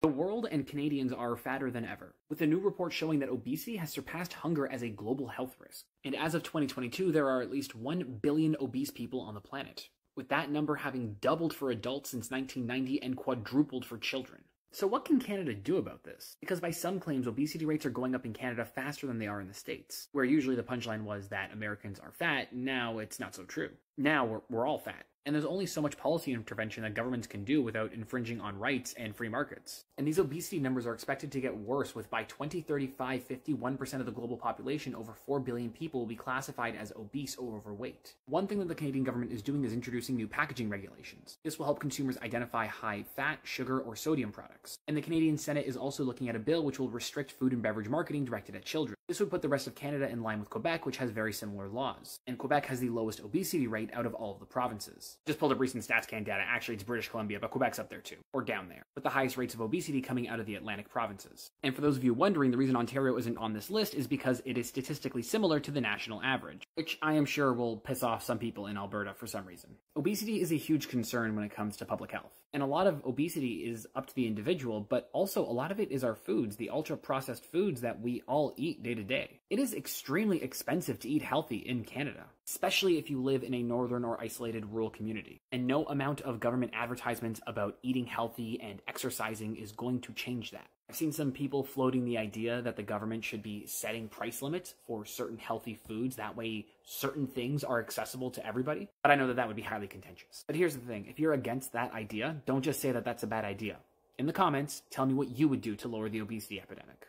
The world and Canadians are fatter than ever, with a new report showing that obesity has surpassed hunger as a global health risk. And as of 2022, there are at least 1 billion obese people on the planet, with that number having doubled for adults since 1990 and quadrupled for children. So what can Canada do about this? Because by some claims, obesity rates are going up in Canada faster than they are in the States, where usually the punchline was that Americans are fat. Now it's not so true. Now we're all fat. And there's only so much policy intervention that governments can do without infringing on rights and free markets. And these obesity numbers are expected to get worse, with by 2035, 51% of the global population, over 4 billion people, will be classified as obese or overweight. One thing that the Canadian government is doing is introducing new packaging regulations. This will help consumers identify high fat, sugar, or sodium products. And the Canadian Senate is also looking at a bill which will restrict food and beverage marketing directed at children. This would put the rest of Canada in line with Quebec, which has very similar laws. And Quebec has the lowest obesity rate out of all of the provinces. Just pulled up recent StatsCan data. Actually, it's British Columbia, but Quebec's up there too, or down there, with the highest rates of obesity coming out of the Atlantic provinces. And for those of you wondering, the reason Ontario isn't on this list is because it is statistically similar to the national average, which I am sure will piss off some people in Alberta for some reason. Obesity is a huge concern when it comes to public health. And a lot of obesity is up to the individual, but also a lot of it is our foods, the ultra-processed foods that we all eat day to day. It is extremely expensive to eat healthy in Canada, especially if you live in a northern or isolated rural community. And no amount of government advertisements about eating healthy and exercising is going to change that. I've seen some people floating the idea that the government should be setting price limits for certain healthy foods. That way, certain things are accessible to everybody. But I know that that would be highly contentious. But here's the thing. If you're against that idea, don't just say that that's a bad idea. In the comments, tell me what you would do to lower the obesity epidemic.